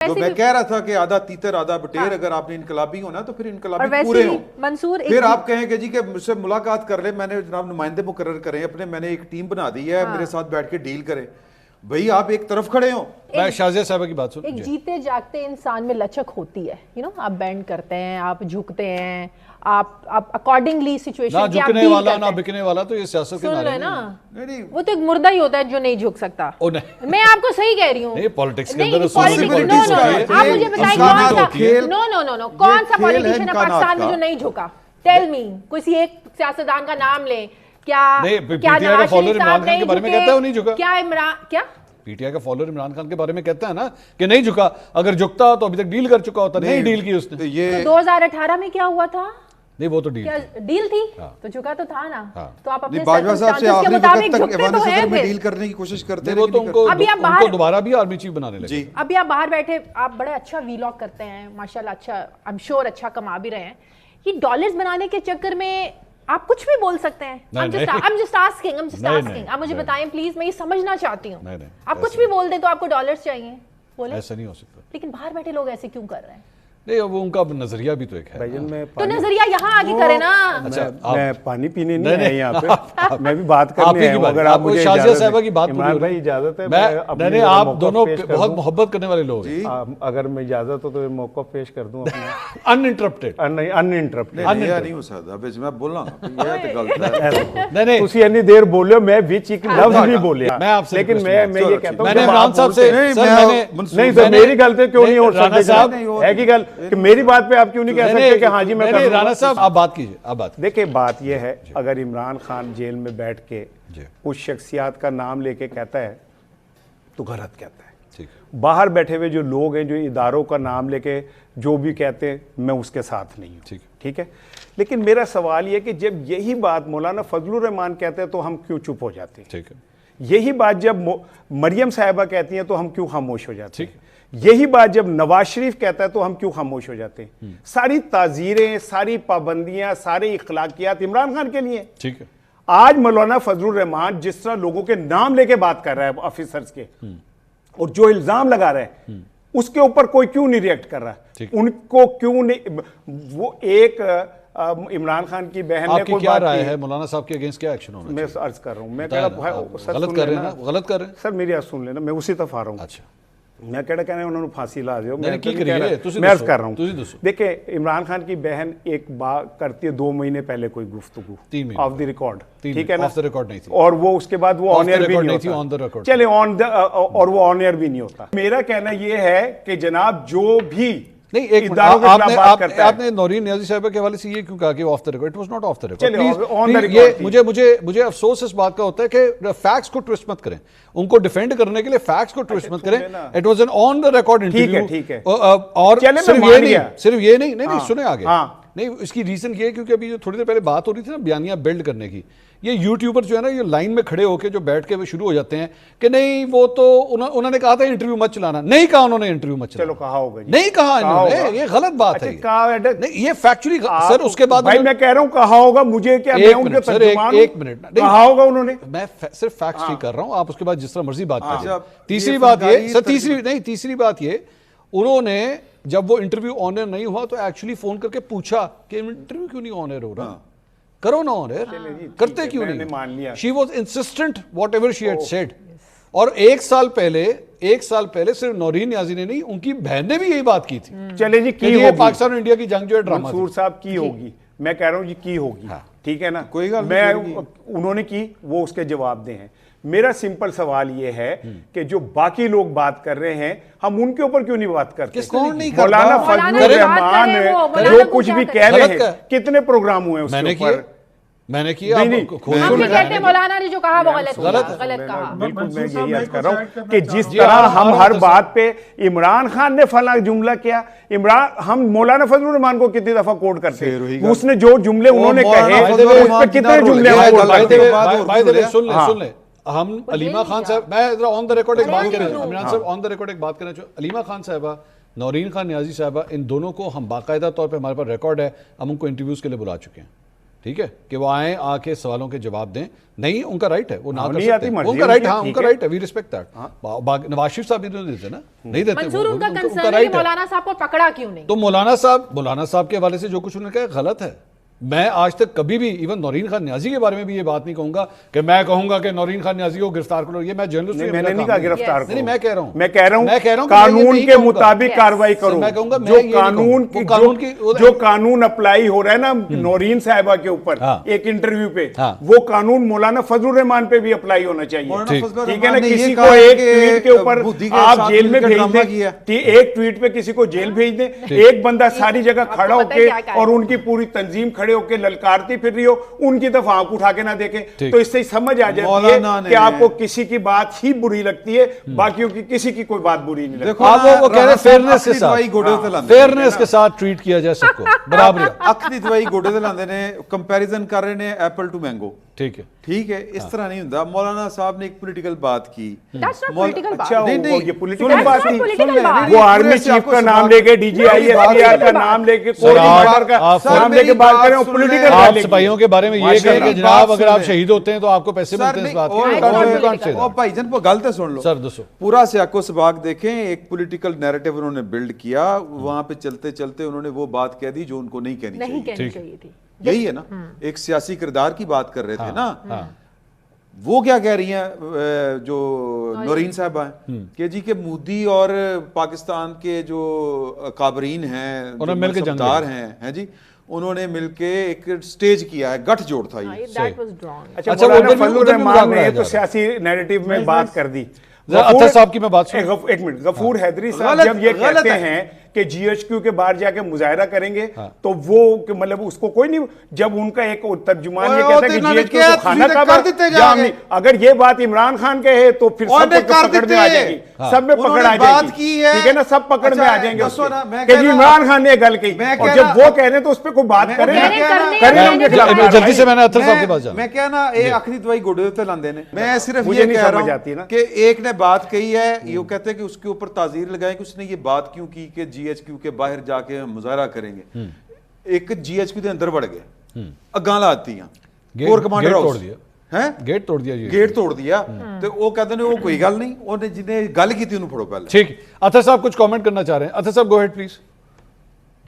تو میں کہہ رہا تھا کہ آدھا تیتر آدھا بٹیر، اگر آپ نے انقلابی ہونا تو پھر انقلابی پورے ہوں. منصور پھر آپ کہیں کہ جی کہ مجھ سے ملاقات کر لیں، میں نے جناب نمائندے مقرر کریں اپنے، میں نے ایک ٹیم بنا دی ہے، میرے ساتھ بیٹھ کے ڈیل کریں. بھئی آپ ایک طرف کھڑے ہوں. میں شازیہ صاحبہ کی بات سن. ایک جیتے جاگتے انسان میں لچک ہوتی ہے، آپ بینڈ کرتے ہیں، آپ جھکتے ہیں، آپ اکارڈنگلی سچویشن نہ جھکنے والا نہ بکنے والا، تو یہ سیاست کے نعرے نا، وہ تو ایک مردہ ہی ہوتا ہے جو نہیں جھک سکتا. میں آپ کو صحیح کہہ رہی ہوں. نہیں پالیٹکس کے اندر آپ مجھے بتائیں کون سا پولیٹیشین ہے پاکستان میں جو نہیں جھکا؟ ٹیل می، کسی ایک سیاستدان کا نام لیں. کیا نواز شریف صاحب نہیں جھکے؟ کیا عمران، کیا پی ٹی آئی کا فالوور عمران خان کے بارے میں کہتا ہے نا کہ نہیں جھکا، اگر جھکتا تو ابھی تک ڈیل کر چکا ہوتا. نہیں ڈیل کی اس نے. 2018 میں کیا ہوا تھا؟ نہیں وہ تو ڈیل تھی تو جھکا تو تھا نا. تو آپ اپنے باجوہ صاحب سے آخری وقت تک ایوان صدر میں ڈیل کرنے کی کوشش کرتے ہیں، ان کو دوبارہ بھی آرمی چیف بنانے لگے. ابھی آپ باہر بیٹھے، آپ بڑے اچھا ویلاگ کرتے ہیں ماشاءاللہ، اچھا آئی ایم شیور اچھا کما بھی رہے ہیں. یہ ڈالرز بنانے کے چکر میں آپ کچھ بھی بول سکتے ہیں. I'm just asking. آپ مجھے بتائیں پلیز، میں یہ سمجھنا چاہتی ہوں. آپ کچھ بھی بول دیں تو آپ کو ڈالرز چاہیے، بولیں. ایسا نہیں ہو سکتا. لیکن باہر بیٹھے لوگ ایسے کیوں کر رہے ہیں؟ نہیں وہ ان کا نظریہ بھی تو ایک ہے. تو نظریہ یہاں آگے کرے نا. میں پانی پینے نہیں آیا یہاں پہ، میں بھی بات کرنے آیا ہوں. اگر آپ مجھے شازیہ صاحبہ کی بات عمران بھائی اجازت ہے، میں آپ دونوں بہت محبت کرنے والے لوگ ہیں. اگر میں اجازت ہو تو موقف پیش کر دوں اپنا انانٹرپٹڈ. نہیں ہو سکتا. میں بول رہا ہوں نہیں تسی اتنی دیر بولے، میں وچ ایک لفظ نہیں بولیا. لیکن میں یہ کہتا ہوں میں نے عمران صاحب سے نہیں سر، میری غلطی کیوں نہیں ہو سکتی ہے کہ گل کہ میری بات پہ آپ کیوں نہیں کہہ سکتے کہ ہاں جی میں کر رانا صاحب آپ بات کیجئے. آپ بات دیکھیں، بات یہ ہے اگر عمران خان جیل میں بیٹھ کے اس شخصیات کا نام لے کے کہتا ہے تو غلط کہتا ہے. باہر بیٹھے ہوئے جو لوگ ہیں جو اداروں کا نام لے کے جو بھی کہتے ہیں، میں اس کے ساتھ نہیں ہوں. ٹھیک ہے، لیکن میرا سوال یہ کہ جب یہی بات مولانا فضل الرحمان کہتے ہیں تو ہم کیوں چپ ہو جاتے ہیں؟ یہی بات جب مریم صاحبہ کہتی ہیں تو ہم کیوں خاموش ہو جاتے ہیں؟ یہی بات جب نواز شریف کہتا ہے تو ہم کیوں خاموش ہو جاتے ہیں؟ ساری تعزیریں، ساری پابندیاں، سارے اخلاقیات عمران خان کے لیے. ٹھیک ہے، آج مولانا فضل الرحمان جس طرح لوگوں کے نام لے کے بات کر رہا ہے آفیسرز کے، اور جو الزام لگا رہا ہے، اس کے اوپر کوئی کیوں نہیں ریئیکٹ کر رہا؟ ان کو کیوں نہیں؟ وہ ایک عمران خان کی بہن نے کوئی کیا رائے ہے مولانا صاحب کے اگینسٹ کیا ایکشن ہونا؟ میں عرض کر رہا ہوں، میں غلط کر رہے ہیں سر، میری بات سن لینا، میں اسی طرف آ رہا ہوں. اچھا، میں کہنا کہنا انہوں نے پھانسی لا دیو. میں عرض کر رہا ہوں، دیکھیں عمران خان کی بہن ایک بات کرتی ہے 2 مہینے پہلے کوئی گفتگو آف دی ریکارڈ، ٹھیک ہے نا، اور وہ اس کے بعد وہ آن ایئر بھی نہیں ہوتا. چلے اور وہ آن ایئر بھی نہیں ہوتا. میرا کہنا یہ ہے کہ جناب جو بھی نہیں، ایک آپ نے نورین نیازی صاحبہ کے حوالے سے یہ کیوں کہا کہ وہ of the record? It was not of the record. مجھے افسوس اس بات کا ہوتا ہے کہ فیکٹس کو ٹویسٹ مت کریں. ان کو ڈیفینڈ کرنے کے لیے فیکٹس کو ٹویسٹ مت کریں. It was an on the record interview. اور صرف یہ نہیں سنیں آگے. نہیں، اس کی ریزن یہ ہے کیونکہ ابھی جو تھوڑی دیر پہلے بات ہو رہی تھی نا بیانیہ بلڈ کرنے کی، یہ یوٹیوبر جو ہے نا یہ لائن میں کھڑے ہو کے جو بیٹھ کے وہ شروع ہو جاتے ہیں کہ نہیں وہ تو انہوں نے کہا تھا انٹرویو مت چلانا. نہیں کہا انہوں نے انٹرویو مت چلانا. چلو کہا ہوگا، نہیں کہا انہوں نے، یہ غلط بات ہے. نہیں یہ فیکچولی سر اس کے بعد بھائی میں کہہ رہا ہوں کہا ہوگا، مجھے کیا میں ان کے ترجمان ہوں؟ ایک منٹ، کہا ہوگا انہوں نے، میں صرف فیکٹس ٹھیک کر رہا ہوں، آپ اس کے بعد جس طرح مرضی بات کیجیے. تیسری بات یہ سر، تیسری بات یہ، انہوں نے جب وہ انٹرویو آن ایئر نہیں ہوا تو ایکچولی فون کر کے پوچھا کہ انٹرویو کیوں نہیں آن ایئر ہو رہا، کرو نا آن ایئر، کرتے کیوں نہیں؟ She was insistent whatever she had said. اور ایک سال پہلے صرف نورین نیازی نے نہیں، ان کی بہن نے بھی یہی بات کی تھی. چلے جی، کی ہوگی پاکستان اور انڈیا کی جنگ جو ہے ڈرامہ منصور صاحب کی ہوگی، میں کہہ رہا ہوں جی کی ہوگی، ٹھیک ہے نا، میں انہوں نے کی، وہ اس کے جواب دے ہیں. میرا سمپل سوال یہ ہے کہ جو باقی لوگ بات کر رہے ہیں ہم ان کے اوپر کیوں نہیں بات کرتے؟ مولانا فضل الرحمان جو کچھ بھی کہہ رہے ہیں، کتنے پروگرام ہوئے اس کے اوپر؟ میں نے کیا مولانا نے جو کہا وہ غلط کہا. بالکل میں یہی عرض کر رہا ہوں کہ جس طرح ہم ہر بات پہ عمران خان نے فلاں جملہ کیا، ہم مولانا فضل الرحمان کو کتنی دفعہ کوٹ کرتے ہیں، اس نے جو جملے انہوں نے کہے اس پہ کتنے جملے ہم کوٹ کرتے ہیں. سن لیں ہم علیمہ خان صاحب، میں آن دا ریکارڈ ایک بات کرنا چاہوں، عمران صاحب آن دا ریکارڈ ایک بات کرنا چاہوں. علیمہ خان صاحبہ، نورین خان نیازی صاحبہ، ان دونوں کو ہم باقاعدہ طور پہ ہمارے پاس ریکارڈ ہے، ہم ان کو انٹرویوز کے لیے بلا چکے ہیں. ٹھیک ہے کہ وہ آئیں آ کے سوالوں کے جواب دیں. نہیں ان کا رائٹ ہے, وہ نہ کر نہیں سکتے آتی ہیں, مرضی ان کا رائٹ, ہاں ٹھیک ان کا ہے. رائٹ ہے, we respect that. Nawaz Sharif صاحب بھی نہیں دیتے نا, نہیں دیتے, منصور ان کا ان کنسرن کا ہے رائٹ کہ ہے. مولانا صاحب کو پکڑا کیوں نہیں؟ تو مولانا صاحب کے حوالے سے جو کچھ انہوں نے کہا غلط ہے. میں آج تک کبھی بھی ایون نورین خان نیازی کے بارے میں بھی یہ بات نہیں کہوں گا کہ میں کہوں گا کہ نورین خان نیازی کو گرفتار کرو. یہ میں جرنلسٹ ہوں, میں نے نہیں کہا گرفتار کرو, نہیں میں کہہ رہا ہوں, میں کہہ رہا ہوں کہ قانون کے مطابق کارروائی کرو. میں کہوں گا جو قانون اپلائی ہو رہا ہے نا نورین صاحبہ کے اوپر ایک انٹرویو پہ, وہ قانون مولانا فضل الرحمان پہ بھی اپلائی ہونا چاہیے. ٹھیک ہے نا, کسی کو ایک ٹویٹ کے اوپر آپ جیل میں بھیج دیں, ایک ٹویٹ پہ کسی کو جیل بھیج دیں, ایک بندہ ساری جگہ کھڑا ہو کے اور ان کی پوری تنظیم کھڑے ہو کے للکارتی پھر رہی ہو, ان کی طرف آنکھ اٹھا کے نہ دیکھیں, تو اس سے سمجھ آ جاتی ہے کہ آپ کو کسی کی بات ہی بری لگتی ہے, باقیوں کی کسی کی کوئی بات بری نہیں لگتی. وہ کہہ رہے فیئرنس کے ساتھ ٹریٹ کیا جائے سب کو برابری. اکھ دی دوائی گوڈے تے لاندے نے, کمپیریزن کر رہے نے ایپل ٹو مینگو. ٹھیک ہے, اس طرح نہیں ہوندا. مولانا صاحب نے ایک پولیٹیکل بات کی. اچھا یہ پولیٹیکل بات تھی, وہ آرمی چیف کا نام لے کے D G I S P R کا نام لے کے نام لے کے بات کریں, وہ پولیٹیکل. آپ سپاہیوں کے بارے میں یہ کہیں کہ جناب اگر آپ شہید ہوتے ہیں تو آپ کو پیسے ملتے ہیں, اس بات کی. بھائی جن کو غلط سن لو, سر دسو پورا سیاق و سباق دیکھیں. ایک پولیٹیکل نیریٹو انہوں نے بلڈ کیا, وہاں پہ چلتے چلتے انہوں نے وہ بات کہہ دی جو ان کو نہیں کہنی چاہیے تھی. یہی ہے نا, ایک سیاسی کردار کی بات کر رہے تھے نا. وہ کیا کہہ رہی ہیں جو نورین صاحبہ ہیں کہ جی کہ مودی اور پاکستان کے جو کابرین ہیں, منصبدار ہیں جی, انہوں نے مل کے ایک سٹیج کیا ہے, گٹھ جوڑ تھا یہ. اچھا مولانا فضل الرحمان نے تو سیاسی نیریٹو میں بات کر دی. اطہر صاحب کی میں بات سن, ایک منٹ, غفور حیدری صاحب جب یہ کہتے ہیں کہ جی ایچ کیو کے باہر جا کے مظاہرہ کریں گے تو وہ مطلب اس کو کوئی نہیں, جب ان کا ایک ترجمان یہ کہتا ہے کہ جی ایچ کیو تو خانہ کعبہ, اگر یہ بات عمران خان کہے تو پھر سب پکڑ میں آ جائے گی, سب میں پکڑ آ جائے گی. ٹھیک ہے نا, سب پکڑ میں آ جائیں گے کہ جی عمران خان نے گل کی, اور جب وہ کہہ رہے ہیں تو اس پہ کوئی بات کریں. جلدی سے میں نے اطہر صاحب کے پاس جانا. میں کیا نا یہ آخری دوائی گوڑے تے لاندے نے. میں صرف یہ کہہ رہا ہوں کہ ایک نے بات کہی ہے, یہ کہتے ہیں کہ اس کے اوپر تعزیر لگائیں کہ اس نے یہ بات کیوں کی کہ جی ایچ کیو کے باہر جا کے مظاہرہ کریں گے. ایک جی ایچ کیو دے اندر بڑھ گئے, اگاں لاتی ہیں کور کمانڈر ہاؤس, گیٹ توڑ دیا, گیٹ توڑ دیا, تو وہ کہتے ہیں وہ کوئی گل نہیں, انہیں جنہیں گل کی تھی انہوں پھڑو پہلے. ٹھیک, اطہر صاحب کچھ کامنٹ کرنا چاہ رہے ہیں. اطہر صاحب گو ہیڈ پلیز.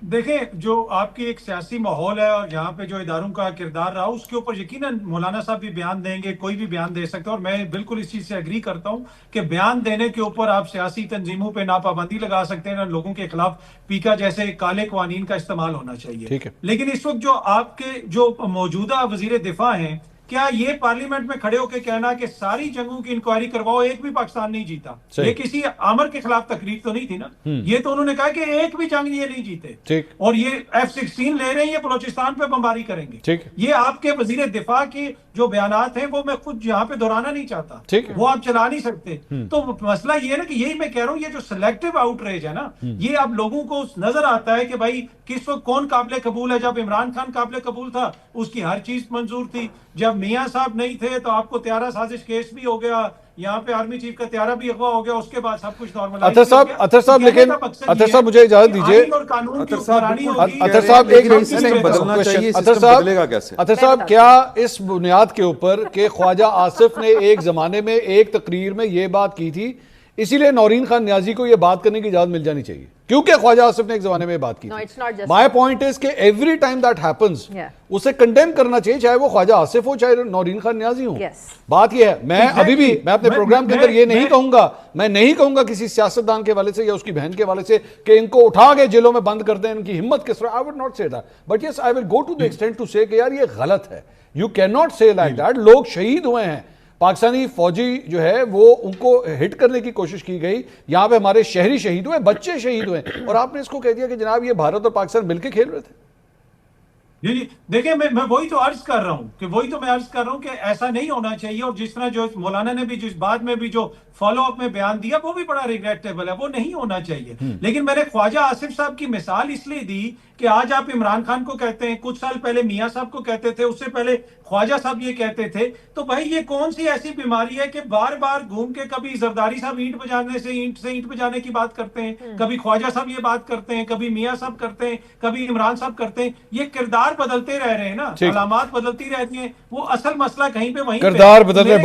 دیکھیں جو آپ کی ایک سیاسی ماحول ہے اور یہاں پہ جو اداروں کا کردار رہا اس کے اوپر یقیناً مولانا صاحب بھی بیان دیں گے, کوئی بھی بیان دے سکتا ہے, اور میں بالکل اس چیز سے ایگری کرتا ہوں کہ بیان دینے کے اوپر آپ سیاسی تنظیموں پہ نہ پابندی لگا سکتے ہیں, نہ لوگوں کے خلاف پیکا جیسے کالے قوانین کا استعمال ہونا چاہیے. لیکن اس وقت جو آپ کے جو موجودہ وزیر دفاع ہیں, کیا یہ پارلیمنٹ میں کھڑے ہو کے کہنا کہ ساری جنگوں کی انکوائری کرواؤ, ایک بھی پاکستان نہیں جیتا, یہ کسی آمر کے خلاف تقریر تو نہیں تھی نا. یہ تو انہوں نے کہا کہ ایک بھی جنگ یہ نہیں جیتے, اور یہ F-16 لے رہے ہیں, یہ بلوچستان پہ بمباری کریں گے. یہ آپ کے وزیر دفاع کی جو بیانات ہیں وہ میں خود یہاں پہ دہرانا نہیں چاہتا, وہ آپ چلا نہیں سکتے. تو مسئلہ یہ ہے نا کہ یہی میں کہہ رہا ہوں, یہ جو سلیکٹیو آؤٹ ریج ہے نا, یہ اب لوگوں کو نظر آتا ہے کہ بھائی کس وقت کون قابل قبول ہے. جب عمران خان قابل قبول تھا اس کی ہر چیز منظور تھی, جب میاں صاحب نہیں تھے تو آپ کو طیارہ سازش کیس بھی ہو گیا, یہاں پہ آرمی چیف کا طیارہ بھی اغوا ہو گیا, اس کے بعد سب کچھ نارمل. اطہر صاحب لیکن اطہر صاحب مجھے اجازت دیجیے. اطہر صاحب کیا اس بنیاد کے اوپر کہ خواجہ آصف نے ایک زمانے میں ایک تقریر میں یہ بات کی تھی, اسی لیے نورین خان نیازی کو یہ بات کرنے کی اجازت مل جانی چاہیے کیونکہ خواجہ آصف نے ایک زمانے میں بات کی تھی. مائی پوائنٹ از کہ ایوری ٹائم دیٹ ہیپنز اسے کنڈیم کرنا چاہیے, چاہے وہ خواجہ آصف ہو چاہے نورین خان نیازی ہوں. بات یہ ہے, میں ابھی بھی میں اپنے پروگرام کے اندر یہ نہیں کہوں گا, میں نہیں کہوں گا کسی سیاستدان کے والے سے یا اس کی بہن کے والے سے کہ ان کو اٹھا کے جیلوں میں بند کر دیں, ان کی ہمت کس طرح. I would not say that, but yes I will go to the extent to say کہ یار یہ غلط ہے. You cannot say like that. لوگ شہید ہوئے ہیں, پاکستانی فوجی جو ہے وہ ان کو ہٹ کرنے کی کوشش کی گئی, یہاں پہ ہمارے شہری شہید ہوئے, بچے شہید ہوئے, اور آپ نے اس کو کہہ دیا کہ جناب یہ بھارت اور پاکستان مل کے کھیل رہے تھے. جی دیکھیں میں وہی تو عرض کر رہا ہوں کہ ایسا نہیں ہونا چاہیے. اور جس طرح جو مولانا نے بھی جس بات میں بھی جو فالو اپ میں بیان دیا وہ بھی بڑا ریگریٹیبل ہے, وہ نہیں ہونا چاہیے. لیکن میں نے خواجہ آصف صاحب کی مثال اس لیے دی کہ آج آپ عمران خان کو کہتے ہیں, کچھ سال پہلے میاں صاحب کو کہتے تھے, اس سے پہلے خواجہ صاحب یہ کہتے تھے. تو بھائی یہ کون سی ایسی بیماری ہے کہ بار بار گھوم کے کبھی زرداری صاحب اینٹ بجانے سے اینٹ بجانے کی بات کرتے ہیں, کبھی خواجہ صاحب یہ بات کرتے ہیں, کبھی میاں صاحب کرتے ہیں, کبھی عمران صاحب کرتے ہیں. یہ کردار کردار بدلتے رہ رہے ہیں نا, علامات بدلتی رہتی ہیں, وہ اصل مسئلہ کہیں پہ وہیں کردار بدل رہے